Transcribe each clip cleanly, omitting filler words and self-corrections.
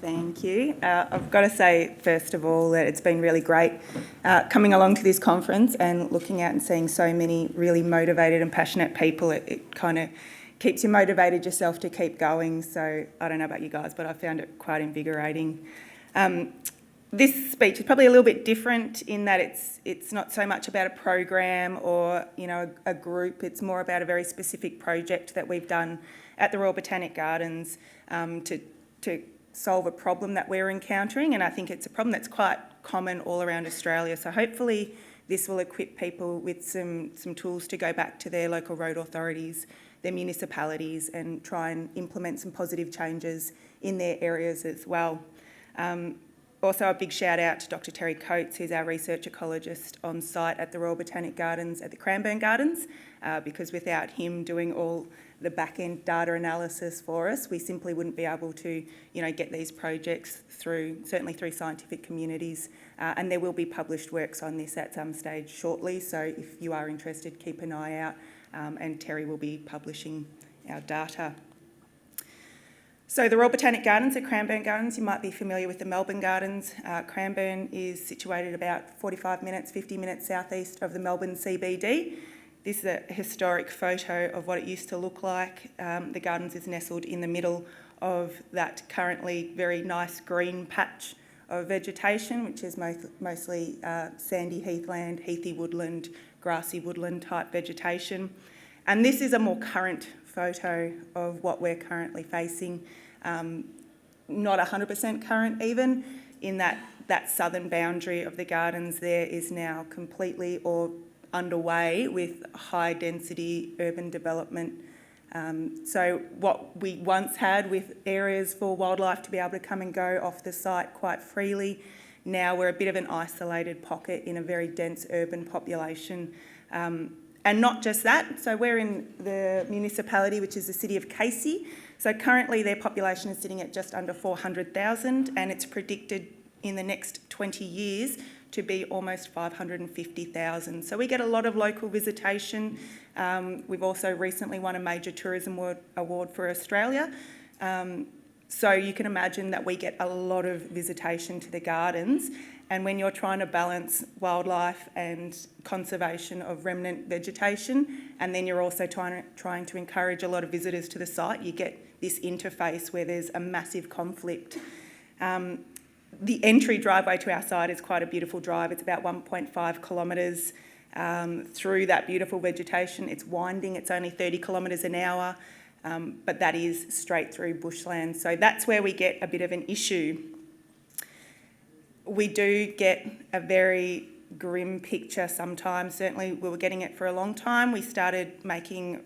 Thank you. I've got to say, first of all, that it's been really great coming along to this conference and looking out and seeing so many really motivated and passionate people. It kind of keeps you motivated yourself to keep going. So I don't know about you guys, but I found it quite invigorating. This speech is probably a little bit different in that it's not so much about a program or a group. It's more about a very specific project that we've done at the Royal Botanic Gardens to solve a problem that we're encountering, and I think it's a problem that's quite common all around Australia. So hopefully this will equip people with some tools to go back to their local road authorities, their municipalities, and try and implement some positive changes in their areas as well. Also a big shout out to Dr. Terry Coates, who's our research ecologist on site at the Royal Botanic Gardens at the Cranbourne Gardens, because without him doing all the back-end data analysis for us, we simply wouldn't be able to get these projects certainly through scientific communities, and there will be published works on this at some stage shortly, so if you are interested, keep an eye out, and Terry will be publishing our data. So the Royal Botanic Gardens at Cranbourne Gardens, you might be familiar with the Melbourne Gardens. Cranbourne is situated about 50 minutes southeast of the Melbourne CBD. This is a historic photo of what it used to look like. The Gardens is nestled in the middle of that currently very nice green patch of vegetation, which is mostly sandy heathland, heathy woodland, grassy woodland type vegetation. And this is a more current photo of what we're currently facing. Not 100% current even, in that southern boundary of the gardens there is now completely or underway with high density urban development. So what we once had with areas for wildlife to be able to come and go off the site quite freely, now we're a bit of an isolated pocket in a very dense urban population. And not just that, so we're in the municipality, which is the city of Casey. So currently their population is sitting at just under 400,000, and it's predicted in the next 20 years to be almost 550,000. So we get a lot of local visitation. We've also recently won a major tourism award for Australia. So you can imagine that we get a lot of visitation to the gardens. And when you're trying to balance wildlife and conservation of remnant vegetation, and then you're also trying to encourage a lot of visitors to the site, you get this interface where there's a massive conflict. The entry driveway to our site is quite a beautiful drive. It's about 1.5 kilometres through that beautiful vegetation. It's winding, it's only 30 kilometres an hour, but that is straight through bushland. So that's where we get a bit of an issue. We do get a very grim picture sometimes. Certainly we were getting it for a long time. We started making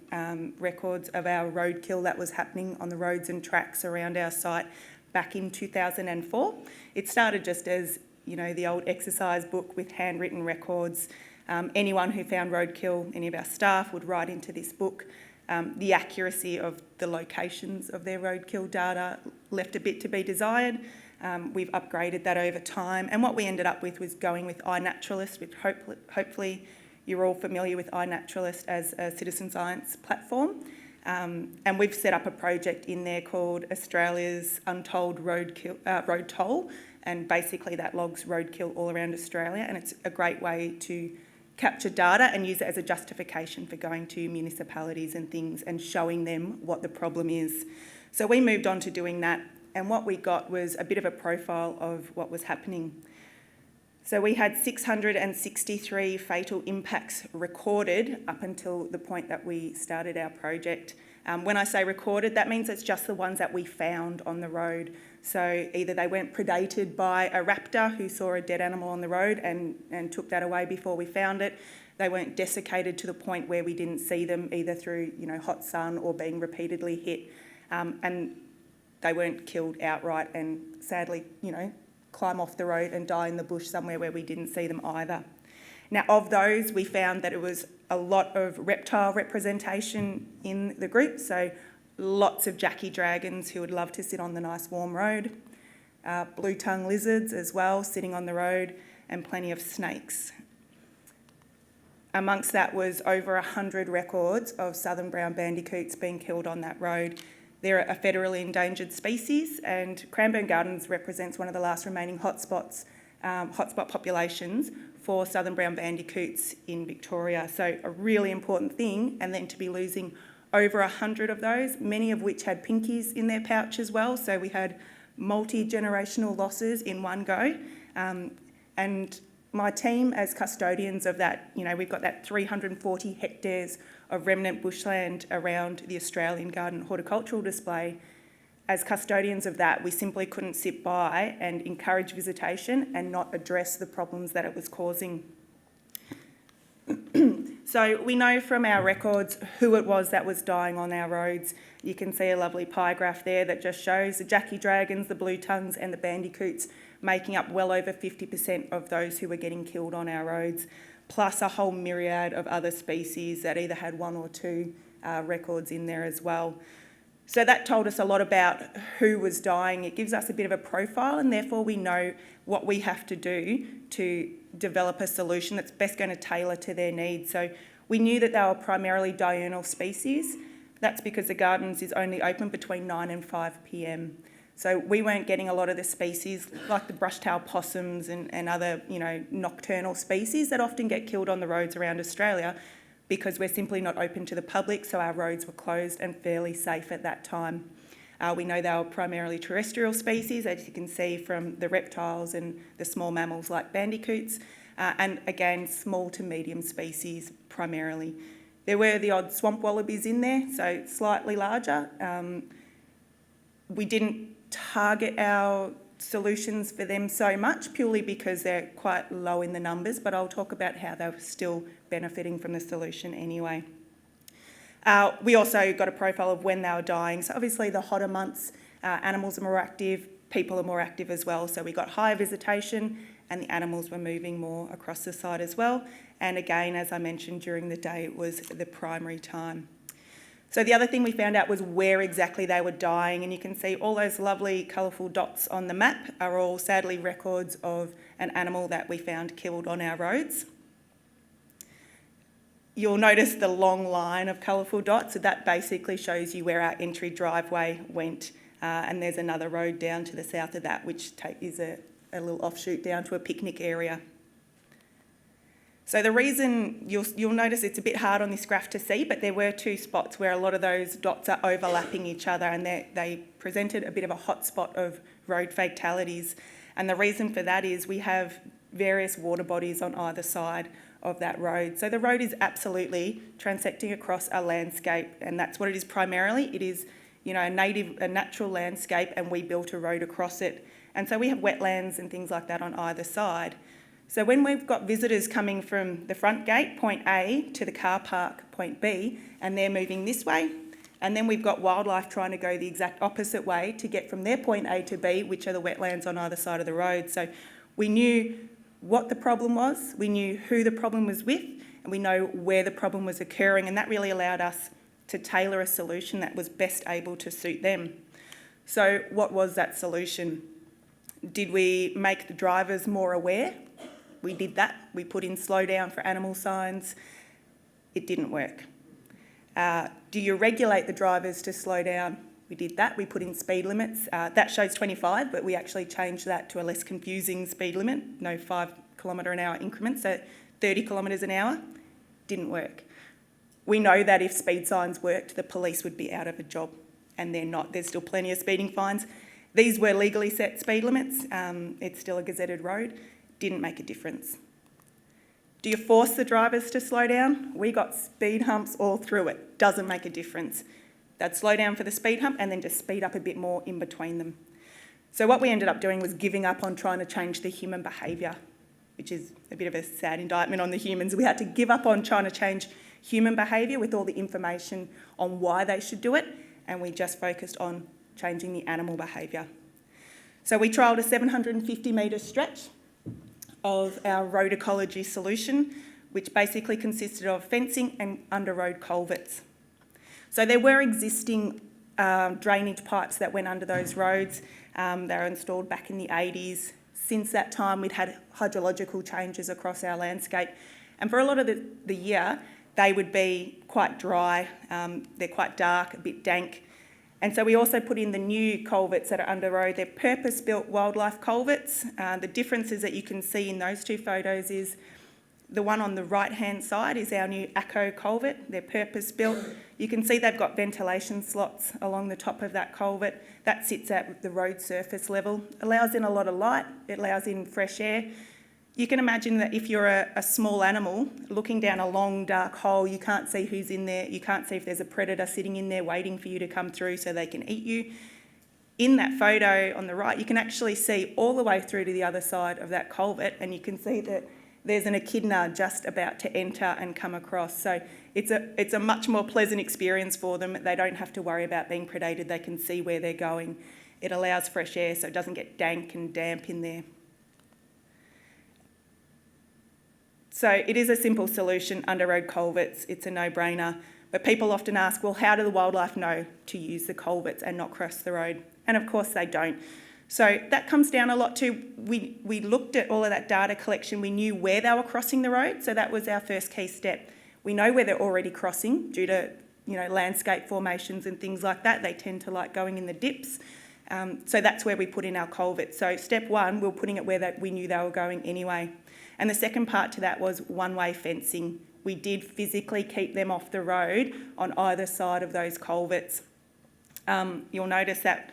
records of our roadkill that was happening on the roads and tracks around our site back in 2004. It started just as, the old exercise book with handwritten records. Anyone who found roadkill, any of our staff, would write into this book. The accuracy of the locations of their roadkill data left a bit to be desired. We've upgraded that over time, and what we ended up with was going with iNaturalist, which hopefully you're all familiar with iNaturalist as a citizen science platform. And we've set up a project in there called Australia's Untold Road Toll, and basically that logs roadkill all around Australia, and it's a great way to capture data and use it as a justification for going to municipalities and things and showing them what the problem is. So we moved on to doing that, and what we got was a bit of a profile of what was happening. So we had 663 fatal impacts recorded up until the point that we started our project. When I say recorded, that means it's just the ones that we found on the road. So either they weren't predated by a raptor who saw a dead animal on the road and took that away before we found it. They weren't desiccated to the point where we didn't see them either through hot sun or being repeatedly hit. And they weren't killed outright and sadly, climb off the road and die in the bush somewhere where we didn't see them either. Now, of those, we found that it was a lot of reptile representation in the group, so lots of Jackie dragons who would love to sit on the nice warm road, blue-tongued lizards as well sitting on the road, and plenty of snakes. Amongst that was over 100 records of southern brown bandicoots being killed on that road. They're a federally endangered species, and Cranbourne Gardens represents one of the last remaining hotspot populations for southern brown bandicoots in Victoria. So a really important thing, and then to be losing over 100 of those, many of which had pinkies in their pouch as well. So we had multi-generational losses in one go. And my team as custodians of that, we've got that 340 hectares of remnant bushland around the Australian Garden Horticultural Display. As custodians of that, we simply couldn't sit by and encourage visitation and not address the problems that it was causing. So we know from our records who it was that was dying on our roads. You can see a lovely pie graph there that just shows the Jackie Dragons, the blue tongues and the bandicoots making up well over 50% of those who were getting killed on our roads, plus a whole myriad of other species that either had one or two records in there as well. So that told us a lot about who was dying. It gives us a bit of a profile, and therefore we know what we have to do to develop a solution that's best going to tailor to their needs. So we knew that they were primarily diurnal species. That's because the gardens is only open between 9 and 5 p.m. So we weren't getting a lot of the species like the brush-tailed possums and other, nocturnal species that often get killed on the roads around Australia, because we're simply not open to the public, so our roads were closed and fairly safe at that time. We know they were primarily terrestrial species, as you can see from the reptiles and the small mammals like bandicoots, and again, small to medium species primarily. There were the odd swamp wallabies in there, so slightly larger. We didn't target our solutions for them so much, purely because they're quite low in the numbers, but I'll talk about how they were still benefiting from the solution anyway. We also got a profile of when they were dying. So obviously the hotter months, animals are more active, people are more active as well. So we got higher visitation and the animals were moving more across the site as well. And again, as I mentioned, during the day it was the primary time. So the other thing we found out was where exactly they were dying, and you can see all those lovely colourful dots on the map are all sadly records of an animal that we found killed on our roads. You'll notice the long line of colourful dots, so that basically shows you where our entry driveway went, and there's another road down to the south of that which is a little offshoot down to a picnic area. So the reason, you'll notice it's a bit hard on this graph to see, but there were two spots where a lot of those dots are overlapping each other, and they presented a bit of a hotspot of road fatalities. And the reason for that is we have various water bodies on either side of that road. So the road is absolutely transecting across a landscape, and that's what it is primarily. It is, a natural landscape, and we built a road across it. And so we have wetlands and things like that on either side. So when we've got visitors coming from the front gate, point A, to the car park, point B, and they're moving this way, and then we've got wildlife trying to go the exact opposite way to get from their point A to B, which are the wetlands on either side of the road. So we knew what the problem was, we knew who the problem was with, and we know where the problem was occurring, and that really allowed us to tailor a solution that was best able to suit them. So what was that solution? Did we make the drivers more aware? We did that. We put in slow down for animal signs. It didn't work. Do you regulate the drivers to slow down? We did that. We put in speed limits. That shows 25, but we actually changed that to a less confusing speed limit, no 5 kilometre an hour increments, so 30 kilometres an hour. Didn't work. We know that if speed signs worked, the police would be out of a job, and they're not. There's still plenty of speeding fines. These were legally set speed limits. It's still a gazetted road. Didn't make a difference. Do you force the drivers to slow down? We got speed humps all through it. Doesn't make a difference. They'd slow down for the speed hump and then just speed up a bit more in between them. So what we ended up doing was giving up on trying to change the human behaviour, which is a bit of a sad indictment on the humans. We had to give up on trying to change human behaviour with all the information on why they should do it, and we just focused on changing the animal behaviour. So we trialled a 750 metre stretch of our road ecology solution, which basically consisted of fencing and under road culverts. So there were existing drainage pipes that went under those roads. They were installed back in the 80s. Since that time, we'd had hydrological changes across our landscape. And for a lot of the year, they would be quite dry. They're quite dark, a bit dank. And so we also put in the new culverts that are under road. They're purpose-built wildlife culverts. The differences that you can see in those two photos is the one on the right-hand side is our new Acco culvert. They're purpose-built. You can see they've got ventilation slots along the top of that culvert. That sits at the road surface level. Allows in a lot of light. It allows in fresh air. You can imagine that if you're a small animal looking down a long dark hole, you can't see who's in there, you can't see if there's a predator sitting in there waiting for you to come through so they can eat you. In that photo on the right, you can actually see all the way through to the other side of that culvert, and you can see that there's an echidna just about to enter and come across. So it's a much more pleasant experience for them. They don't have to worry about being predated. They can see where they're going. It allows fresh air so it doesn't get dank and damp in there. So it is a simple solution, under road culverts. It's a no-brainer. But people often ask, well, how do the wildlife know to use the culverts and not cross the road? And of course they don't. So that comes down a lot to, we looked at all of that data collection. We knew where they were crossing the road. So that was our first key step. We know where they're already crossing due to, landscape formations and things like that. They tend to like going in the dips. So that's where we put in our culverts. So step one, we were putting it where we knew they were going anyway. And the second part to that was one-way fencing. We did physically keep them off the road on either side of those culverts. You'll notice that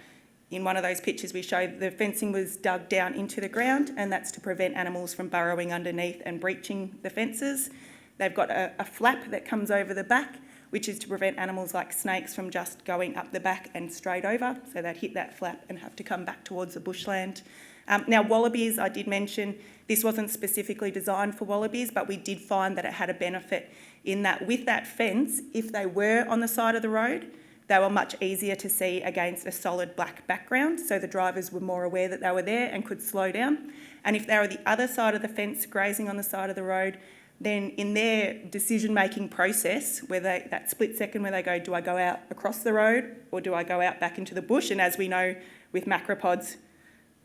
in one of those pictures we showed, the fencing was dug down into the ground, and that's to prevent animals from burrowing underneath and breaching the fences. They've got a flap that comes over the back, which is to prevent animals like snakes from just going up the back and straight over. So they'd hit that flap and have to come back towards the bushland. Now, wallabies, I did mention, this wasn't specifically designed for wallabies, but we did find that it had a benefit in that with that fence, if they were on the side of the road, they were much easier to see against a solid black background, so the drivers were more aware that they were there and could slow down. And if they were the other side of the fence, grazing on the side of the road, then in their decision-making process, that split second where they go, do I go out across the road or do I go out back into the bush? And as we know with macropods,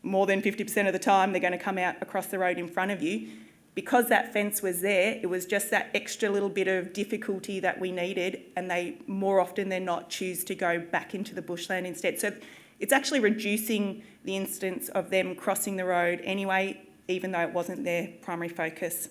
more than 50% of the time they're going to come out across the road in front of you. Because that fence was there, it was just that extra little bit of difficulty that we needed, and they more often than not choose to go back into the bushland instead. So it's actually reducing the instance of them crossing the road anyway, even though it wasn't their primary focus.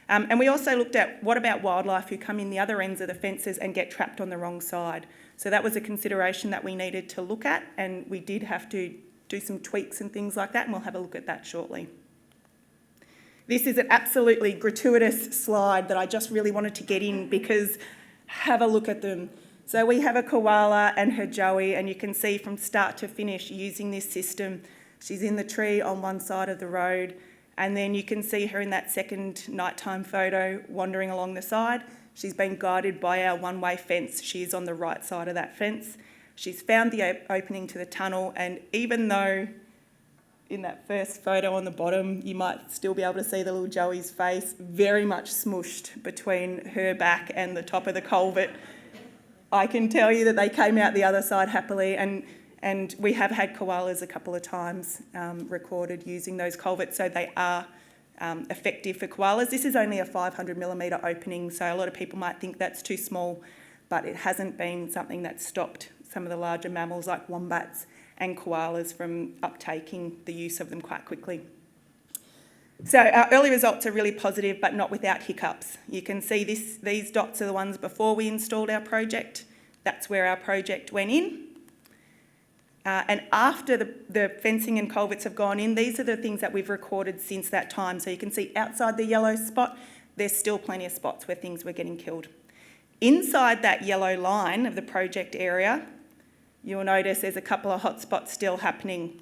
And we also looked at what about wildlife who come in the other ends of the fences and get trapped on the wrong side. So that was a consideration that we needed to look at, and we did have to do some tweaks and things like that, and we'll have a look at that shortly. This is an absolutely gratuitous slide that I just really wanted to get in because have a look at them. So we have a koala and her joey, and you can see from start to finish using this system. She's in the tree on one side of the road, and then you can see her in that second nighttime photo wandering along the side. She's been guided by our one-way fence. She is on the right side of that fence. She's found the opening to the tunnel, and even though in that first photo on the bottom, you might still be able to see the little Joey's face, very much smooshed between her back and the top of the culvert. I can tell you that they came out the other side happily, and we have had koalas a couple of times recorded using those culverts, so they are effective for koalas. This is only a 500mm opening, so a lot of people might think that's too small, but it hasn't been something that's stopped some of the larger mammals like wombats and koalas from uptaking the use of them quite quickly. So our early results are really positive, but not without hiccups. You can see these dots are the ones before we installed our project. That's where our project went in. And after the fencing and culverts have gone in, these are the things that we've recorded since that time. So you can see outside the yellow spot, there's still plenty of spots where things were getting killed. Inside that yellow line of the project area, you'll notice there's a couple of hotspots still happening.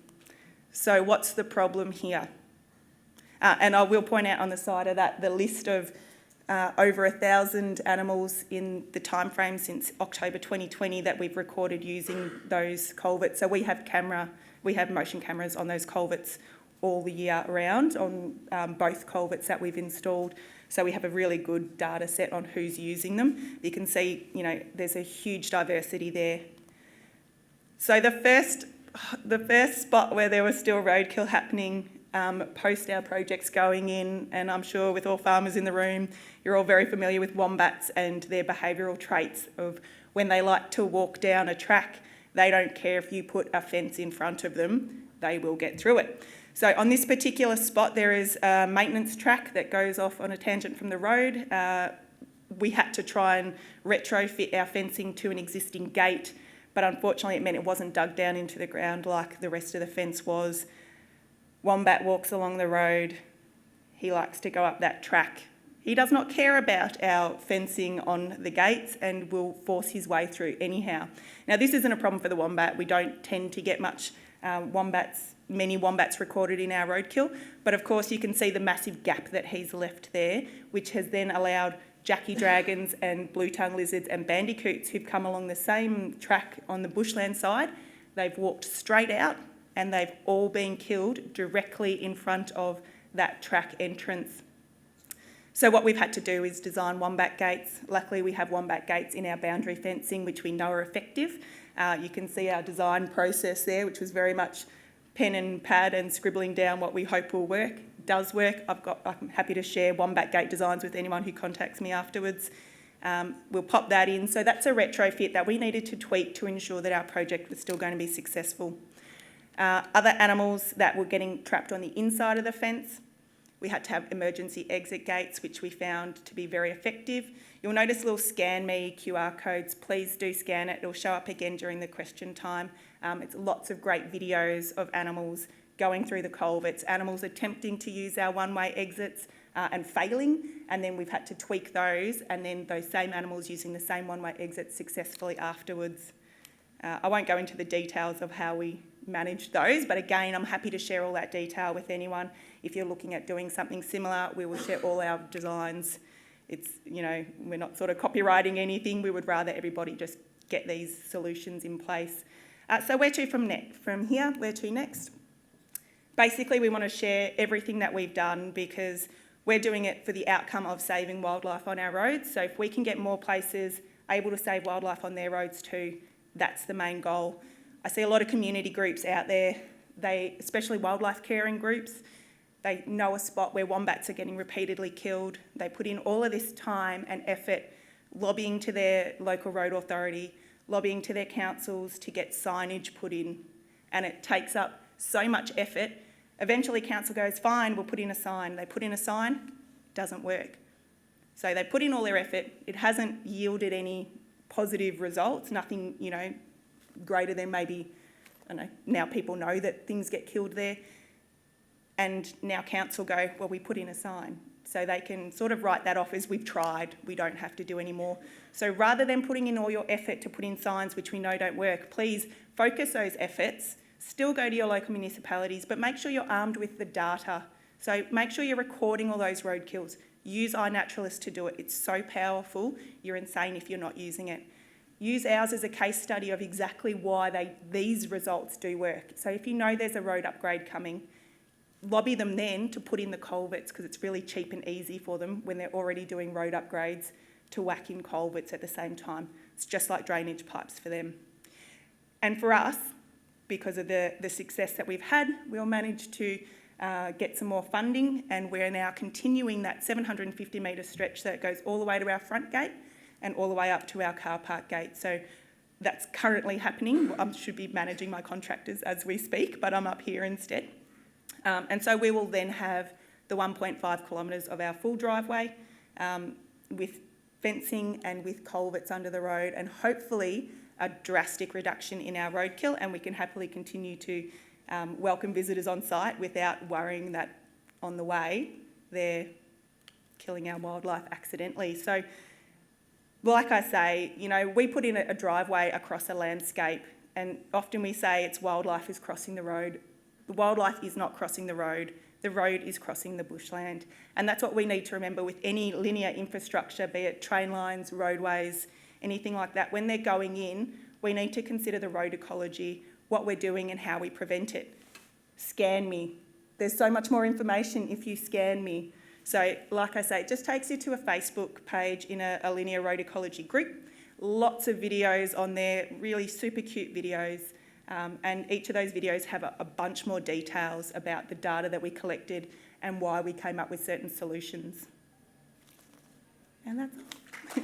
So what's the problem here? And I will point out on the side of that the list of over 1,000 animals in the time frame since October 2020 that we've recorded using those culverts. So we have motion cameras on those culverts all the year around on both culverts that we've installed. So we have a really good data set on who's using them. You can see, there's a huge diversity there. So the first spot where there was still roadkill happening post our projects going in, and I'm sure with all farmers in the room, you're all very familiar with wombats and their behavioural traits of when they like to walk down a track, They don't care if you put a fence in front of them, they will get through it. So on this particular spot, there is a maintenance track that goes off on a tangent from the road. We had to try and retrofit our fencing to an existing gate, but unfortunately it meant it wasn't dug down into the ground like the rest of the fence was. Wombat walks along the road. He likes to go up that track. He does not care about our fencing on the gates and will force his way through anyhow. Now, this isn't a problem for the wombat. We don't tend to get many wombats recorded in our roadkill, but of course you can see the massive gap that he's left there, which has then allowed Jackie dragons and blue-tongued lizards and bandicoots who've come along the same track on the bushland side. They've walked straight out and they've all been killed directly in front of that track entrance. So what we've had to do is design wombat gates. Luckily, we have wombat gates in our boundary fencing, which we know are effective. You can see our design process there, which was very much pen and pad and scribbling down what we hope will work. It does work. I'm happy to share wombat gate designs with anyone who contacts me afterwards. We'll pop that in. So that's a retrofit that we needed to tweak to ensure that our project was still going to be successful. Other animals that were getting trapped on the inside of the fence, we had to have emergency exit gates, which we found to be very effective. You'll notice little scan me QR codes. Please do scan it. It'll show up again during the question time. It's lots of great videos of animals going through the culverts, animals attempting to use our one-way exits and failing, and then we've had to tweak those, and then those same animals using the same one-way exits successfully afterwards. I won't go into the details of how we managed those, but again, I'm happy to share all that detail with anyone. If you're looking at doing something similar, we will share all our designs. It's, we're not sort of copywriting anything. We would rather everybody just get these solutions in place. So where to from here, where to next? Basically, we want to share everything that we've done because we're doing it for the outcome of saving wildlife on our roads. So if we can get more places able to save wildlife on their roads too, that's the main goal. I see a lot of community groups out there, especially wildlife caring groups, they know a spot where wombats are getting repeatedly killed. They put in all of this time and effort lobbying to their local road authority, lobbying to their councils to get signage put in, and it takes up so much effort. Eventually council goes, fine, we'll put in a sign. They put in a sign, doesn't work. So they put in all their effort, it hasn't yielded any positive results, nothing, greater than maybe, now people know that things get killed there. And now council go, well, we put in a sign. So they can sort of write that off as we've tried, we don't have to do any more. So rather than putting in all your effort to put in signs which we know don't work, please focus those efforts, still go to your local municipalities, but make sure you're armed with the data. So make sure you're recording all those roadkills. Use iNaturalist to do it. It's so powerful, you're insane if you're not using it. Use ours as a case study of exactly why these results do work. So if you know there's a road upgrade coming, lobby them then to put in the culverts because it's really cheap and easy for them when they're already doing road upgrades to whack in culverts at the same time. It's just like drainage pipes for them. And for us, because of the success that we've had, we'll manage to get some more funding, and we're now continuing that 750 metre stretch that goes all the way to our front gate and all the way up to our car park gate. So that's currently happening. I should be managing my contractors as we speak, but I'm up here instead. And so we will then have the 1.5 kilometres of our full driveway with fencing and with culverts under the road, and hopefully a drastic reduction in our roadkill, and we can happily continue to welcome visitors on site without worrying that on the way they're killing our wildlife accidentally. So like I say, we put in a driveway across a landscape, and often we say it's wildlife is crossing the road. The wildlife is not crossing the road is crossing the bushland. And that's what we need to remember with any linear infrastructure, be it train lines, roadways, anything like that. When they're going in, we need to consider the road ecology, what we're doing and how we prevent it. Scan me. There's so much more information if you scan me. So like I say, it just takes you to a Facebook page in a linear road ecology group. Lots of videos on there, really super cute videos. And each of those videos have a bunch more details about the data that we collected and why we came up with certain solutions. And that's all.